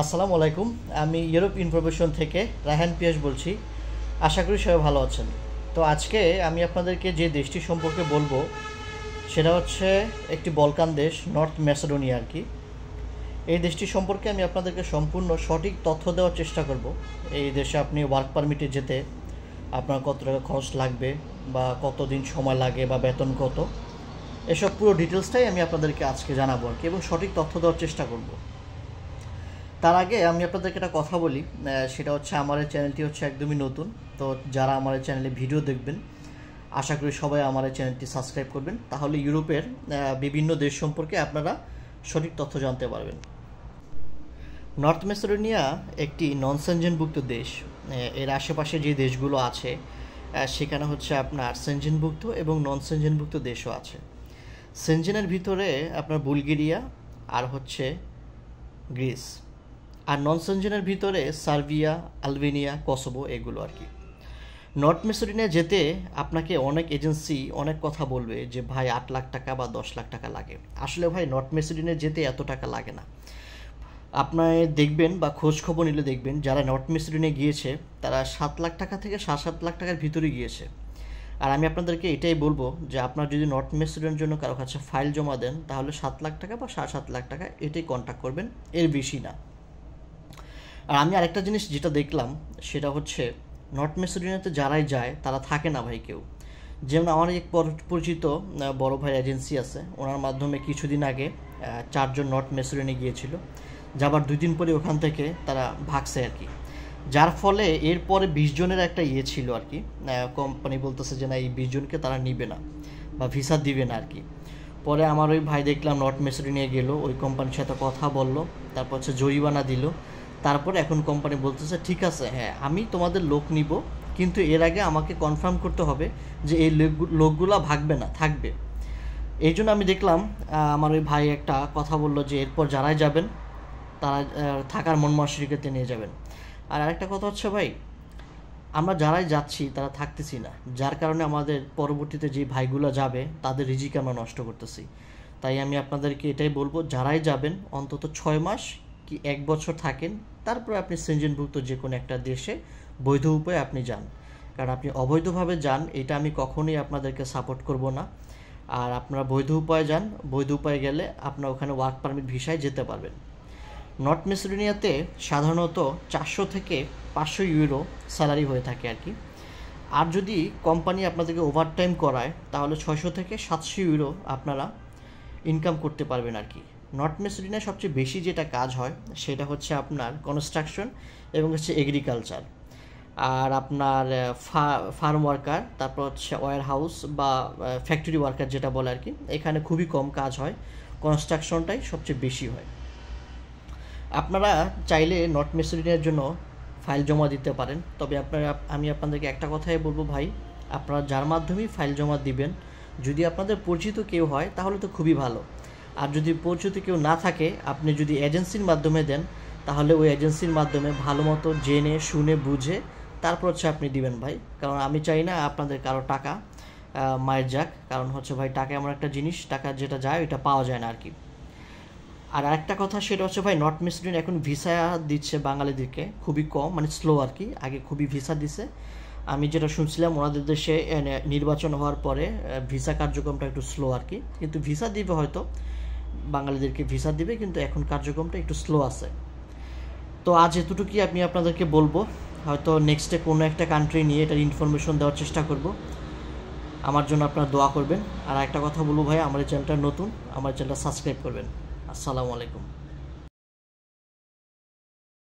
আসসালামু আলাইকুম। আমি ইউরোপ ইনফরমেশন থেকে রায়হান পিয়াস বলছি। আশা করি সবাই ভালো আছেন। তো আজকে আমি আপনাদেরকে যে দেশটি সম্পর্কে বলবো সেটা হচ্ছে একটি বলকান দেশ, নর্থ ম্যাসেডোনিয়া আর কি। এই দেশটি সম্পর্কে আমি আপনাদেরকে সম্পূর্ণ সঠিক তথ্য দেওয়ার চেষ্টা করব। এই দেশে আপনি ওয়ার্ক পারমিটে যেতে আপনার কত টাকা খরচ লাগবে, বা কতদিন সময় লাগে, বা বেতন কত, এসব পুরো ডিটেলসটাই আমি আপনাদেরকে আজকে জানাবো আর কি, এবং সঠিক তথ্য দেওয়ার চেষ্টা করব। তার আগে আমি আপনাদেরকে একটা কথা বলি, সেটা হচ্ছে আমার এই চ্যানেলটি হচ্ছে একদমই নতুন। তো যারা আমার এই চ্যানেলে ভিডিও দেখবেন, আশা করি সবাই আমার এই চ্যানেলটি সাবস্ক্রাইব করবেন, তাহলে ইউরোপের বিভিন্ন দেশ সম্পর্কে আপনারা সঠিক তথ্য জানতে পারবেন। নর্থ ম্যাসেডোনিয়া একটি নন সেনজেনভুক্ত দেশ। এর আশেপাশে যে দেশগুলো আছে সেখানে হচ্ছে আপনার সেনজেনভুক্ত এবং নন সেনজেনভুক্ত দেশও আছে। সেনজেনের ভিতরে আপনার বুলগেরিয়া আর হচ্ছে গ্রিস, আর নন সেনজেনের ভিতরে সার্বিয়া, আলবেনিয়া, কসোভো, এগুলো আর কি। নর্থ ম্যাসেডোনিয়া যেতে আপনাকে অনেক এজেন্সি অনেক কথা বলবে যে ভাই 8 লাখ টাকা বা 10 লাখ টাকা লাগে। আসলে ভাই নর্থ ম্যাসেডোনিয়া যেতে এত টাকা লাগে না। আপনার দেখবেন বা খোঁজ খবর নিলে দেখবেন যারা নর্থ ম্যাসেডোনিয়া গিয়েছে তারা 7 লাখ টাকা থেকে 7.5 লাখ টাকার ভিতরে গিয়েছে। আর আমি আপনাদেরকে এটাই বলবো যে আপনার যদি নর্থ ম্যাসেডোনিয়ার জন্য কারো কাছে ফাইল জমা দেন, তাহলে 7 লাখ টাকা বা 7.5 লাখ টাকা এটাই কন্ট্যাক্ট করবেন, এর বেশি না। আর আমি আরেকটা জিনিস যেটা দেখলাম সেটা হচ্ছে নর্থ ম্যাসেডোনিয়াতে যারাই যায় তারা থাকে না ভাই কেউ। যেমন আমার এক পরিচিত বড় ভাই এজেন্সি আছে, ওনার মাধ্যমে কিছুদিন আগে 4 জন নর্থ ম্যাসেডোনিয়া গিয়েছিল, যাবার 2 দিন পরে ওখান থেকে তারা ভাগছে আর কি। যার ফলে এরপরে 20 জনের একটা ছিল আর কি। কোম্পানি বলতেছে যে না, এই 20 জনকে তারা নিবে না বা ভিসা দিবে না আর কি। পরে আমার ওই ভাই দেখলাম নর্থ ম্যাসেডোনিয়া গেল, ওই কোম্পানির সাথে কথা বললো, তারপর হচ্ছে জরিমানা দিল। তারপরে এখন কোম্পানি বলতেছে ঠিক আছে, হ্যাঁ আমি তোমাদের লোক নিব, কিন্তু এর আগে আমাকে কনফার্ম করতে হবে যে এই লোকগুলা ভাগবে না, থাকবে। এই জন্য আমি দেখলাম আমার ওই ভাই একটা কথা বললো যে এরপর যারাই যাবেন তারা থাকার মন মানসিকতা নিয়ে যাবেন। আর আরেকটা কথা হচ্ছে ভাই, আমরা যারাই যাচ্ছি তারা থাকতেছি না, যার কারণে আমাদের পরবর্তীতে যে ভাইগুলো যাবে তাদের রিজিক আমরা নষ্ট করতেছি। তাই আমি আপনাদেরকে এটাই বলবো, যারাই যাবেন অন্তত 6 মাস কি 1 বছর থাকেন, তারপরে আপনি সেনজেনভুক্ত যে কোনো একটা দেশে বৈধ উপায়ে আপনি যান। কারণ আপনি অবৈধভাবে যান, এটা আমি কখনোই আপনাদেরকে সাপোর্ট করব না। আর আপনারা বৈধ উপায়ে যান, বৈধ উপায়ে গেলে আপনার ওখানে ওয়ার্ক পারমিট ভিসায় যেতে পারবেন। নর্থ ম্যাসেডোনিয়াতে সাধারণত 400 থেকে 500 ইউরো স্যালারি হয়ে থাকে আর কি। আর যদি কোম্পানি আপনাদেরকে ওভারটাইম করায় তাহলে 600 থেকে 700 ইউরো আপনারা ইনকাম করতে পারবেন আর কি। নর্থ ম্যাসেডোনিয়ায় সবচেয়ে বেশি যেটা কাজ হয় সেটা হচ্ছে আপনার কনস্ট্রাকশন এবং হচ্ছে এগ্রিকালচার। আর আপনার ফার্ম ওয়ার্কার, তারপর হচ্ছে ওয়্যার হাউস বা ফ্যাক্টরি ওয়ার্কার যেটা বলে আর কি, এখানে খুবই কম কাজ হয়, কনস্ট্রাকশনটাই সবচেয়ে বেশি হয়। আপনারা চাইলে নর্থ ম্যাসেডোনিয়ার জন্য ফাইল জমা দিতে পারেন, তবে আমি আপনাদেরকে একটা কথাই বলবো ভাই, আপনারা যার মাধ্যমেই ফাইল জমা দিবেন, যদি আপনাদের পরিচিত কেউ হয় তাহলে তো খুবই ভালো। আর যদি পরিচিত কেউ না থাকে, আপনি যদি এজেন্সির মাধ্যমে দেন, তাহলে ওই এজেন্সির মাধ্যমে ভালো মতো জেনে শুনে বুঝে তারপর হচ্ছে আপনি দিবেন ভাই। কারণ আমি চাই না আপনাদের কারো টাকা মায়ের যাক। কারণ হচ্ছে ভাই, টাকা এমন একটা জিনিস, টাকা যেটা যায় ওইটা পাওয়া যায় না আর কি। আর আরেকটা কথা সেটা হচ্ছে ভাই, নর্থ ম্যাসেডোনিয়া এখন ভিসা দিচ্ছে বাঙালিদেরকে খুবই কম, মানে স্লো আর কি। আগে খুবই ভিসা দিছে, আমি যেটা শুনছিলাম ওনাদের দেশে নির্বাচন হওয়ার পরে ভিসা কার্যক্রমটা একটু স্লো আর কি। কিন্তু ভিসা দিবে, হয়তো বাঙালিদেরকে ভিসা দিবে, কিন্তু এখন কার্যক্রমটা একটু স্লো আছে। তো আজ এতটুকুই আমি আপনাদেরকে বলবো, হয়তো নেক্সটে কোনো একটা কান্ট্রি নিয়ে এটার ইনফরমেশন দেওয়ার চেষ্টা করব। আমার জন্য আপনারা দোয়া করবেন। আর একটা কথা বলবো ভাই, আমার এই চ্যানেলটা নতুন, আমার চ্যানেলটা সাবস্ক্রাইব করবেন। আসসালামু আলাইকুম।